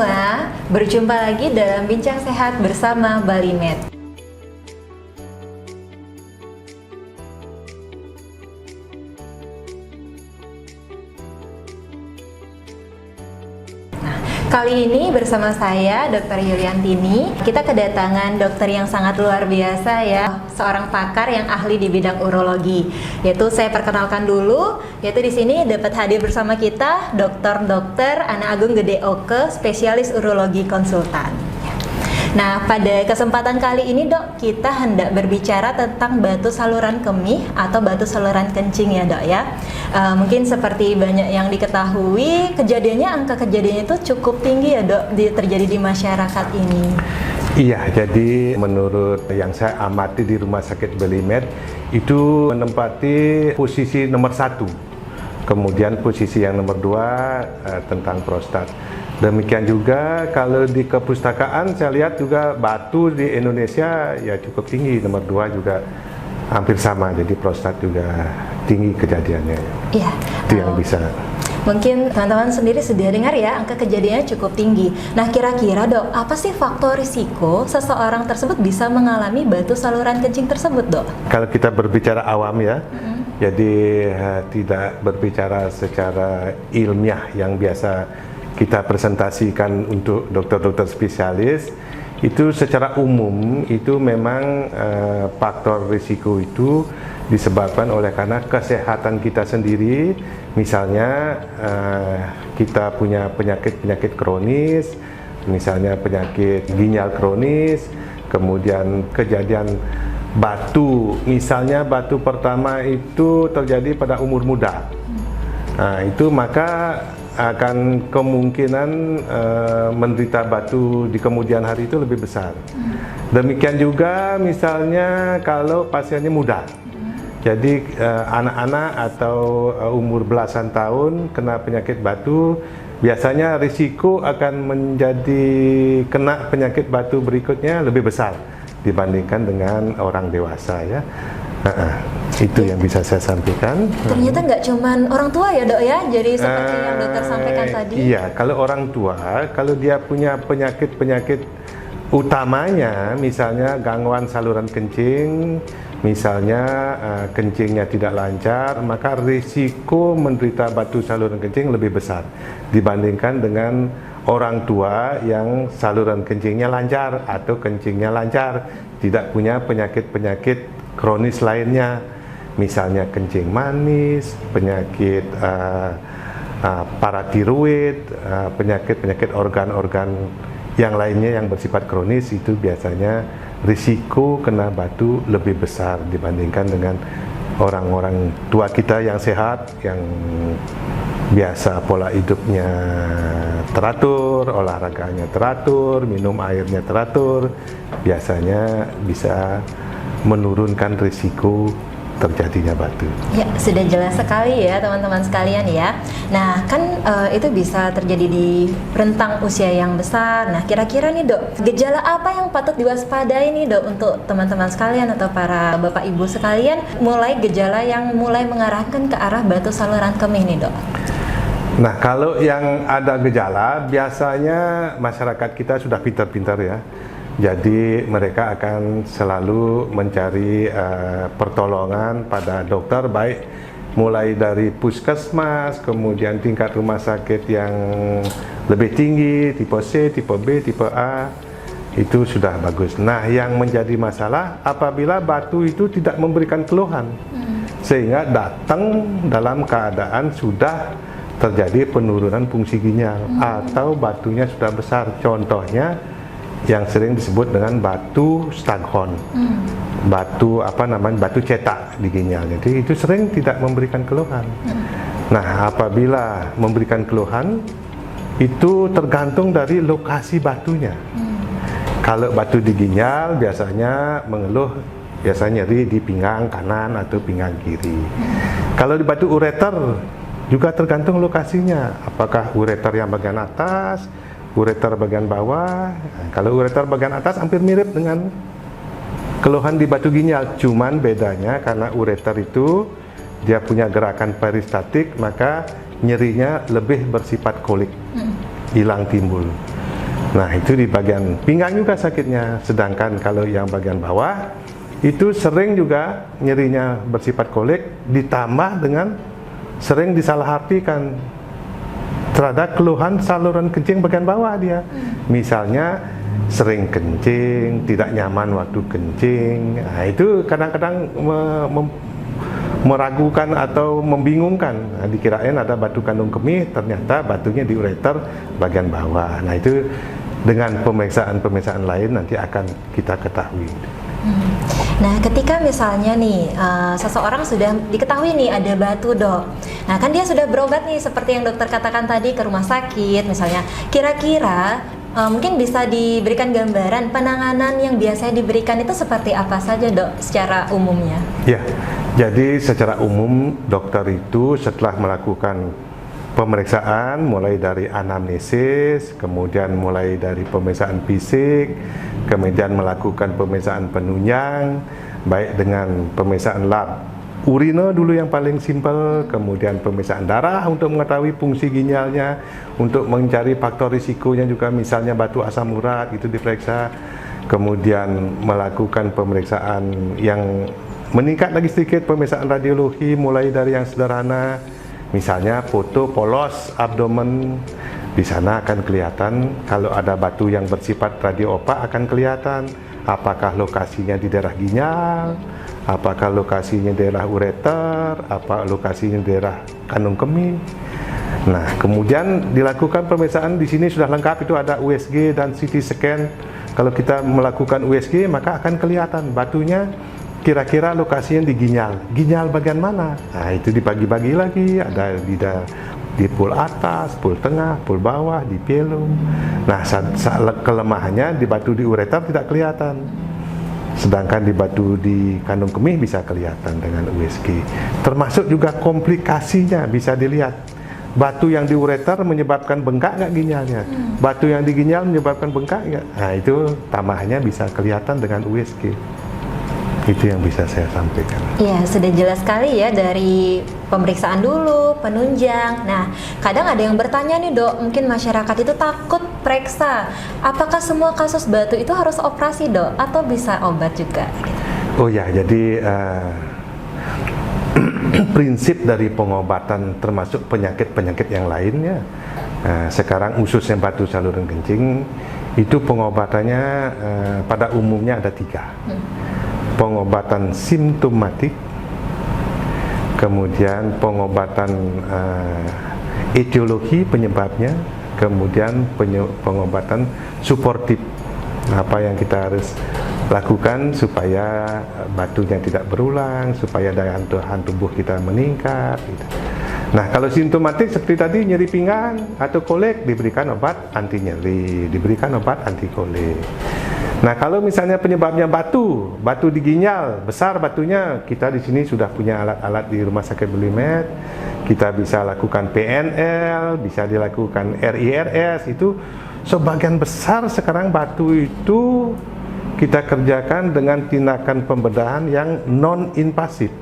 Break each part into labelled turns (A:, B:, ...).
A: semua, berjumpa lagi dalam Bincang Sehat bersama Bali Med. Kali ini bersama saya, Dr. Yuliantini, kita kedatangan dokter yang sangat luar biasa ya, seorang pakar yang ahli di bidang urologi. Yaitu saya perkenalkan dulu, yaitu di sini dapat hadir bersama kita Dr. Ana Agung Gede Oke, spesialis urologi konsultan. Nah, pada kesempatan kali ini dok, kita hendak berbicara tentang batu saluran kemih atau batu saluran kencing ya dok ya. Mungkin seperti banyak yang diketahui, angka kejadiannya itu cukup tinggi ya dok, terjadi di masyarakat ini.
B: Iya, jadi menurut yang saya amati di Rumah Sakit Bali Med, itu menempati posisi nomor 1. Kemudian posisi yang nomor 2 tentang prostat. Demikian juga kalau di kepustakaan saya lihat juga batu di Indonesia ya cukup tinggi, nomor 2 juga hampir sama, jadi prostat juga tinggi kejadiannya.
A: Iya.
B: Itu yang bisa.
A: Mungkin teman-teman sendiri sudah dengar ya, angka kejadiannya cukup tinggi. Nah, kira-kira dok, apa sih faktor risiko seseorang tersebut bisa mengalami batu saluran kencing tersebut dok?
B: Kalau kita berbicara awam ya, jadi tidak berbicara secara ilmiah yang biasa kita presentasikan untuk dokter-dokter spesialis, itu secara umum itu memang faktor risiko itu disebabkan oleh karena kesehatan kita sendiri. Misalnya kita punya penyakit-penyakit kronis, misalnya penyakit ginjal kronis, kemudian kejadian batu, misalnya batu pertama itu terjadi pada umur muda. Nah, itu maka akan kemungkinan menderita batu di kemudian hari itu lebih besar. Demikian juga misalnya kalau pasiennya muda, jadi anak-anak atau umur belasan tahun kena penyakit batu, biasanya risiko akan menjadi kena penyakit batu berikutnya lebih besar dibandingkan dengan orang dewasa ya. Itu yang bisa saya sampaikan.
A: Ternyata nggak cuman orang tua ya dok ya, jadi seperti yang dokter sampaikan tadi.
B: Iya, kalau orang tua, kalau dia punya penyakit-penyakit utamanya, misalnya gangguan saluran kencing, misalnya kencingnya tidak lancar, maka risiko menderita batu saluran kencing lebih besar dibandingkan dengan orang tua yang saluran kencingnya lancar atau kencingnya lancar, tidak punya penyakit-penyakit kronis lainnya, misalnya kencing manis, penyakit paratiroid, penyakit-penyakit organ-organ yang lainnya yang bersifat kronis, itu biasanya risiko kena batu lebih besar dibandingkan dengan orang-orang tua kita yang sehat, yang biasa pola hidupnya teratur, olahraganya teratur, minum airnya teratur, biasanya bisa menurunkan risiko terjadinya batu. Ya,
A: sudah jelas sekali ya teman-teman sekalian ya. Nah, kan itu bisa terjadi di rentang usia yang besar. Nah, kira-kira nih dok, gejala apa yang patut diwaspadai nih dok untuk teman-teman sekalian atau para bapak ibu sekalian, mulai gejala yang mulai mengarahkan ke arah batu saluran kemih nih dok?
B: Nah, kalau yang ada gejala, biasanya masyarakat kita sudah pintar-pintar ya. Jadi mereka akan selalu mencari pertolongan pada dokter, baik mulai dari puskesmas, kemudian tingkat rumah sakit yang lebih tinggi, tipe C, tipe B, tipe A, itu sudah bagus. Nah, yang menjadi masalah apabila batu itu tidak memberikan keluhan, sehingga datang dalam keadaan sudah terjadi penurunan fungsi ginjal atau batunya sudah besar. Contohnya yang sering disebut dengan batu staghorn, batu batu cetak di ginjal. Jadi itu sering tidak memberikan keluhan. Nah, apabila memberikan keluhan itu tergantung dari lokasi batunya. Kalau batu di ginjal biasanya mengeluh, biasanya nyeri di pinggang kanan atau pinggang kiri. Kalau di batu ureter juga tergantung lokasinya, apakah ureter yang bagian atas, ureter bagian bawah. Kalau ureter bagian atas hampir mirip dengan keluhan di batu ginjal, cuman bedanya karena ureter itu dia punya gerakan peristatik, maka nyerinya lebih bersifat kolik, hilang timbul. Nah, itu di bagian pinggang juga sakitnya. Sedangkan kalau yang bagian bawah itu sering juga nyerinya bersifat kolik, ditambah dengan sering disalahartikan terhadap keluhan saluran kencing bagian bawah dia. Misalnya sering kencing, tidak nyaman waktu kencing. Nah, itu kadang-kadang meragukan atau membingungkan. Nah, dikirain ada batu kandung kemih, ternyata batunya di ureter bagian bawah. Nah, itu dengan pemeriksaan-pemeriksaan lain nanti akan kita ketahui.
A: Nah, ketika misalnya nih seseorang sudah diketahui nih ada batu, Dok. Nah, kan dia sudah berobat nih seperti yang dokter katakan tadi ke rumah sakit misalnya. Kira-kira mungkin bisa diberikan gambaran penanganan yang biasanya diberikan itu seperti apa saja, Dok, secara umumnya?
B: Ya, jadi secara umum dokter itu setelah melakukan pemeriksaan mulai dari anamnesis, kemudian mulai dari pemeriksaan fisik, kemudian melakukan pemeriksaan penunjang, baik dengan pemeriksaan lab urine dulu yang paling simpel, kemudian pemeriksaan darah untuk mengetahui fungsi ginjalnya, untuk mencari faktor risikonya juga, misalnya batu asam urat itu diperiksa, kemudian melakukan pemeriksaan yang meningkat lagi sedikit, pemeriksaan radiologi mulai dari yang sederhana, misalnya foto polos abdomen. Di sana akan kelihatan kalau ada batu yang bersifat radio opak, akan kelihatan apakah lokasinya di daerah ginjal, apakah lokasinya di daerah ureter, apa lokasinya di daerah kandung kemih. Nah, kemudian dilakukan pemeriksaan. Di sini sudah lengkap, itu ada USG dan CT scan. Kalau kita melakukan USG maka akan kelihatan batunya kira-kira lokasinya di ginjal. Ginjal bagian mana? Nah, itu dibagi-bagi lagi, ada di pool atas, pool tengah, pool bawah, di pilum. Nah, kelemahannya di batu di ureter tidak kelihatan. Sedangkan di batu di kandung kemih bisa kelihatan dengan USG. Termasuk juga komplikasinya bisa dilihat. Batu yang di ureter menyebabkan bengkak nggak ginjalnya? Batu yang di ginjal menyebabkan bengkak nggak? Nah, itu tambahannya bisa kelihatan dengan USG. Itu yang bisa saya sampaikan.
A: Iya, sudah jelas sekali ya, dari pemeriksaan dulu, penunjang. Nah, kadang ada yang bertanya nih, Dok, mungkin masyarakat itu takut periksa. Apakah semua kasus batu itu harus operasi, Dok? Atau bisa obat juga?
B: Oh ya, jadi prinsip dari pengobatan termasuk penyakit-penyakit yang lainnya, sekarang khususnya batu saluran kencing, itu pengobatannya pada umumnya ada 3. Pengobatan simptomatik, kemudian pengobatan etiologi penyebabnya, kemudian pengobatan suportif. Apa yang kita harus lakukan supaya batunya tidak berulang, supaya daya tahan tubuh kita meningkat gitu. Nah, kalau simptomatik seperti tadi nyeri pinggang atau kolik, diberikan obat anti nyeri, diberikan obat anti kolik. Nah, kalau misalnya penyebabnya batu di ginjal, besar batunya, kita di sini sudah punya alat-alat di Rumah Sakit Bulimed. Kita bisa lakukan PNL, bisa dilakukan RIRS. Itu sebagian besar sekarang batu itu kita kerjakan dengan tindakan pembedahan yang non-invasif.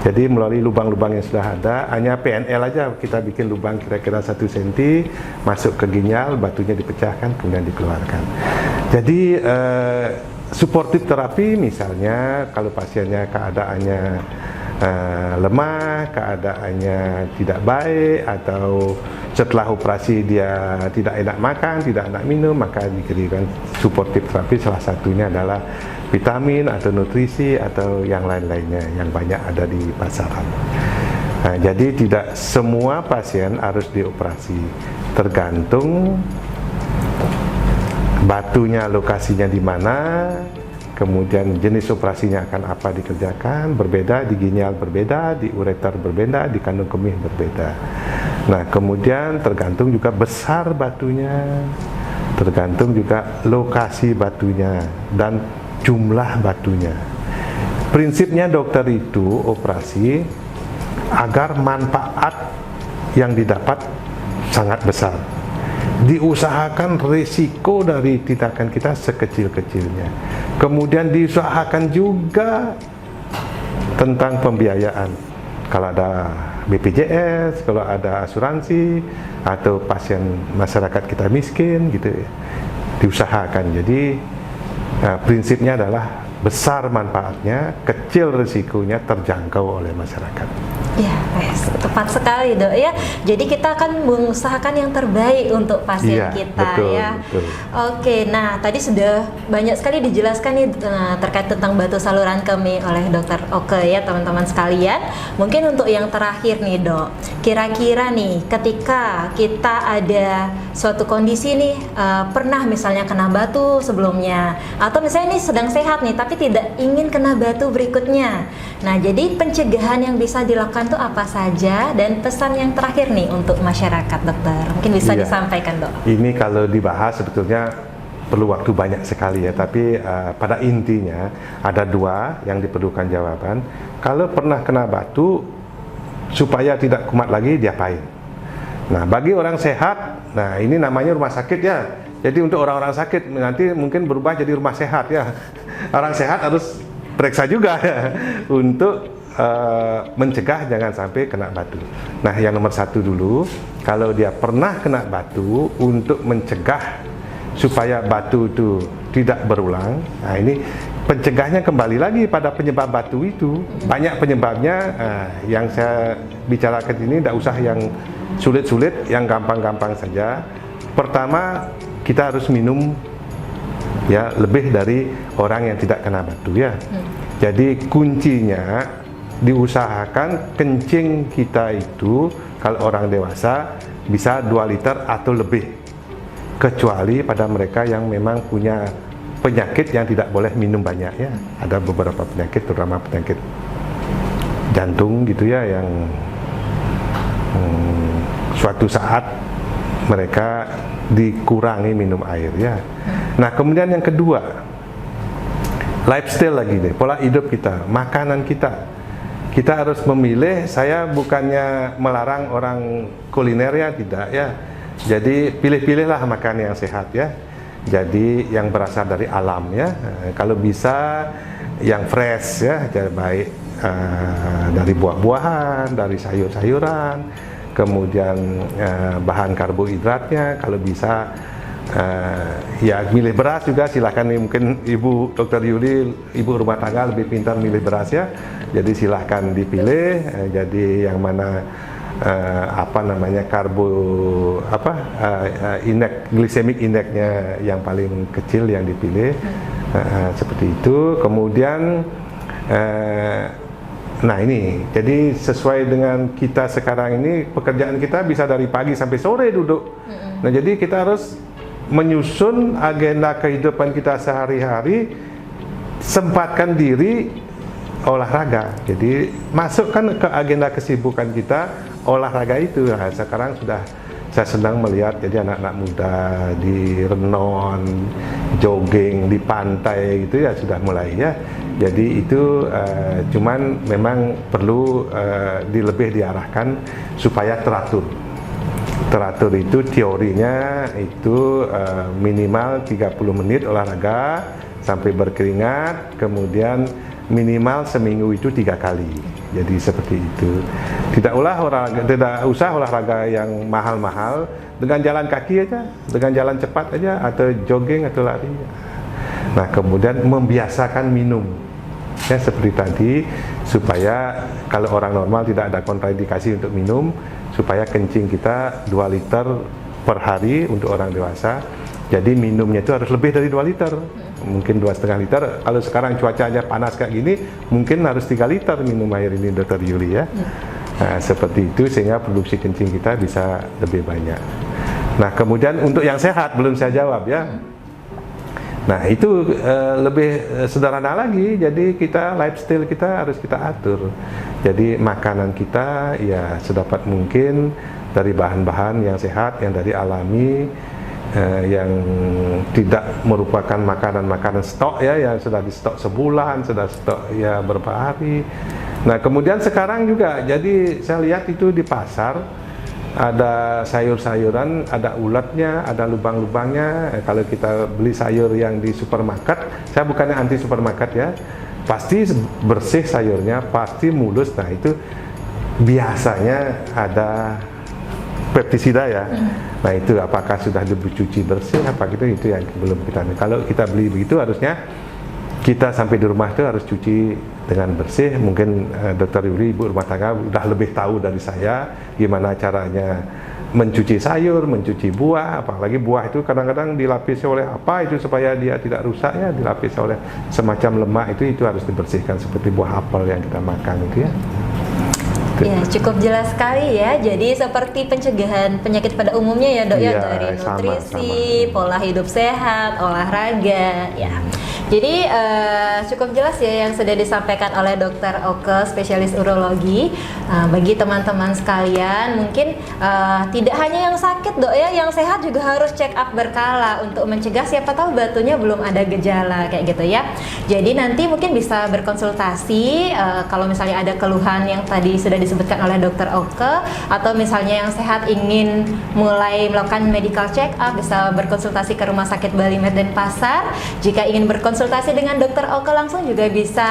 B: Jadi melalui lubang-lubang yang sudah ada, hanya PNL aja kita bikin lubang kira-kira 1 cm, masuk ke ginjal, batunya dipecahkan, kemudian dikeluarkan. Jadi suportif terapi misalnya kalau pasiennya keadaannya lemah, keadaannya tidak baik, atau setelah operasi dia tidak enak makan, tidak enak minum, maka diberikan suportif terapi. Salah satunya adalah vitamin atau nutrisi atau yang lain-lainnya yang banyak ada di pasaran. Nah, jadi tidak semua pasien harus dioperasi, tergantung batunya lokasinya di mana, kemudian jenis operasinya akan apa dikerjakan, berbeda di ginjal, berbeda di ureter, berbeda di kandung kemih, berbeda. Nah, kemudian tergantung juga besar batunya, tergantung juga lokasi batunya dan jumlah batunya. Prinsipnya dokter itu operasi agar manfaat yang didapat sangat besar. Diusahakan risiko dari tindakan kita sekecil-kecilnya. Kemudian diusahakan juga tentang pembiayaan. kalau ada BPJS, kalau ada asuransi, atau pasien masyarakat kita miskin gitu ya, diusahakan. Jadi prinsipnya adalah besar manfaatnya, kecil risikonya, terjangkau oleh masyarakat.
A: Ya, tepat sekali Dok ya. Jadi kita akan mengusahakan yang terbaik untuk pasien kita
B: betul,
A: ya.
B: Betul.
A: Oke, nah tadi sudah banyak sekali dijelaskan nih terkait tentang batu saluran kemih oleh Dokter Oke ya teman-teman sekalian. Mungkin untuk yang terakhir nih Dok, kira-kira nih ketika kita ada suatu kondisi nih pernah misalnya kena batu sebelumnya, atau misalnya ini sedang sehat nih tapi tidak ingin kena batu berikutnya. Nah, jadi pencegahan yang bisa dilakukan itu apa saja, dan pesan yang terakhir nih untuk masyarakat Dokter, mungkin bisa disampaikan Dok.
B: Ini kalau dibahas sebetulnya perlu waktu banyak sekali ya, tapi pada intinya ada dua yang diperlukan jawaban. Kalau pernah kena batu, supaya tidak kumat lagi diapain? Nah, bagi orang sehat, nah ini namanya rumah sakit ya. Jadi untuk orang-orang sakit nanti mungkin berubah jadi rumah sehat ya. Orang sehat harus periksa juga ya, untuk mencegah jangan sampai kena batu. Nah, yang nomor satu dulu, kalau dia pernah kena batu, untuk mencegah supaya batu itu tidak berulang. Nah, ini pencegahnya kembali lagi pada penyebab batu itu. Banyak penyebabnya, yang saya bicarakan ini tidak usah yang sulit-sulit, yang gampang-gampang saja. Pertama, kita harus minum ya lebih dari orang yang tidak kena batu ya. Jadi kuncinya diusahakan kencing kita itu kalau orang dewasa bisa 2 liter atau lebih, kecuali pada mereka yang memang punya penyakit yang tidak boleh minum banyak ya. Ada beberapa penyakit, terutama penyakit jantung gitu ya, yang suatu saat mereka dikurangi minum air ya. Nah, kemudian yang kedua, lifestyle lagi deh, pola hidup kita, makanan kita. Kita harus memilih. Saya bukannya melarang orang kuliner ya, tidak ya. Jadi pilih-pilihlah makan yang sehat ya. Jadi yang berasal dari alam ya. Kalau bisa yang fresh ya, baik dari buah-buahan, dari sayur-sayuran, kemudian bahan karbohidratnya. Kalau bisa ya milih beras juga silahkan nih, mungkin Ibu Dr. Yuli, ibu rumah tangga lebih pintar milih beras ya, jadi silahkan dipilih. Jadi yang mana indeks glikemik indeksnya yang paling kecil yang dipilih, seperti itu. Kemudian nah ini jadi sesuai dengan kita sekarang ini, pekerjaan kita bisa dari pagi sampai sore duduk. Nah, jadi kita harus menyusun agenda kehidupan kita sehari-hari, sempatkan diri olahraga. Jadi masukkan ke agenda kesibukan kita olahraga itu. Nah, sekarang sudah saya senang melihat jadi anak-anak muda di renon, jogging di pantai gitu ya, sudah mulai ya. Jadi itu cuman memang perlu lebih diarahkan supaya teratur. Teratur itu teorinya itu minimal 30 menit olahraga sampai berkeringat, kemudian minimal seminggu itu 3 kali. Jadi seperti itu. Tidak usah olahraga yang mahal-mahal, dengan jalan kaki aja, dengan jalan cepat aja, atau jogging atau lari. Nah, kemudian membiasakan minum. Ya, seperti tadi, supaya kalau orang normal tidak ada kontraindikasi untuk minum, supaya kencing kita 2 liter per hari untuk orang dewasa. Jadi minumnya itu harus lebih dari 2 liter, mungkin 2,5 liter. Kalau sekarang cuacanya panas kayak gini, mungkin harus 3 liter minum air ini, Dr. Yuli ya. Nah, seperti itu, sehingga produksi kencing kita bisa lebih banyak. Nah, kemudian untuk yang sehat belum saya jawab ya. Nah, itu lebih sederhana lagi. Jadi lifestyle kita harus kita atur. Jadi makanan kita ya sedapat mungkin dari bahan-bahan yang sehat, yang dari alami, yang tidak merupakan makanan-makanan stok ya, yang sudah di stok sebulan, sudah stok ya beberapa hari. Nah, kemudian sekarang juga, jadi saya lihat itu di pasar ada sayur-sayuran, ada ulatnya, ada lubang-lubangnya. Kalau kita beli sayur yang di supermarket, saya bukannya anti supermarket ya, pasti bersih sayurnya, pasti mulus. Nah, itu biasanya ada pestisida ya. Nah itu apakah sudah dicuci bersih apa gitu, itu yang belum kita. Kalau kita beli begitu harusnya kita sampai di rumah itu harus cuci dengan bersih. Mungkin Dokter Yuli, ibu rumah tangga, udah lebih tahu dari saya gimana caranya mencuci sayur, mencuci buah. Apalagi buah itu kadang-kadang dilapisi oleh apa itu supaya dia tidak rusak ya, dilapisi oleh semacam lemak, itu harus dibersihkan seperti buah apel yang kita makan itu ya.
A: Ya, cukup jelas sekali ya. Jadi seperti pencegahan penyakit pada umumnya ya dok ya,
B: Iya,
A: dari nutrisi,
B: sama.
A: pola hidup sehat, olahraga ya. Jadi cukup jelas ya yang sudah disampaikan oleh Dokter Oke, spesialis urologi. Bagi teman-teman sekalian, mungkin tidak hanya yang sakit dok ya, yang sehat juga harus check up berkala untuk mencegah, siapa tahu batunya belum ada gejala kayak gitu ya. Jadi nanti mungkin bisa berkonsultasi kalau misalnya ada keluhan yang tadi sudah disebutkan oleh Dokter Oke, atau misalnya yang sehat ingin mulai melakukan medical check up, bisa berkonsultasi ke Rumah Sakit Bali Med Denpasar. Jika ingin berkonsultasi dengan Dokter Oke langsung juga bisa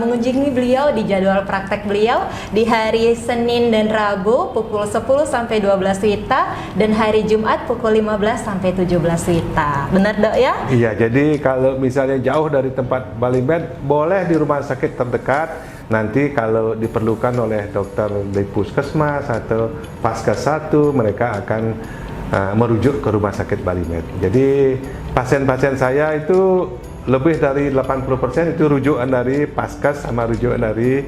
A: mengunjungi beliau di jadwal praktek beliau di hari Senin dan Rabu pukul 10 sampai 12 WITA dan hari Jumat pukul 15 sampai 17 WITA. Benar dok ya?
B: Iya, jadi kalau misalnya jauh dari tempat Bali Med, boleh di rumah sakit terdekat. Nanti kalau diperlukan oleh dokter di puskesmas atau Paskes 1, mereka akan merujuk ke Rumah Sakit Bali Med. Jadi pasien-pasien saya itu lebih dari 80% itu rujukan dari Paskes sama rujukan dari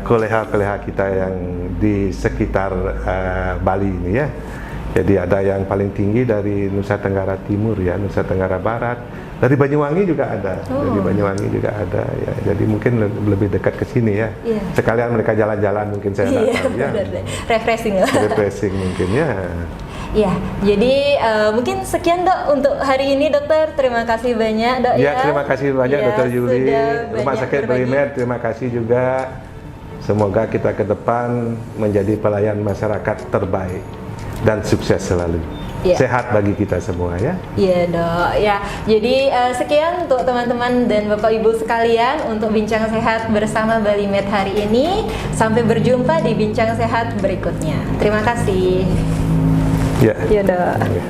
B: koleha-koleha kita yang di sekitar Bali ini ya. Jadi ada yang paling tinggi dari Nusa Tenggara Timur ya, Nusa Tenggara Barat, dari Banyuwangi juga ada, dari Banyuwangi juga ada ya. Jadi mungkin lebih dekat ke sini ya.
A: Iya.
B: Sekalian mereka jalan-jalan mungkin saya datang ya.
A: Refreshing lah.
B: Refreshing mungkin ya.
A: Ya, jadi mungkin sekian dok untuk hari ini dokter. Terima kasih banyak dok ya.
B: Ya, terima kasih banyak
A: ya,
B: Dokter Yuli.
A: sudah
B: Rumah
A: banyak
B: Sakit Bali
A: berbagi.
B: Med, terima kasih juga. Semoga kita ke depan menjadi pelayan masyarakat terbaik dan sukses selalu.
A: Ya.
B: Sehat bagi kita semua ya.
A: Iya dok, ya. Jadi sekian untuk teman-teman dan bapak ibu sekalian untuk bincang sehat bersama Bali Med hari ini. Sampai berjumpa di bincang sehat berikutnya. Terima kasih.
B: Ya.
A: Iya dok.
B: Ya.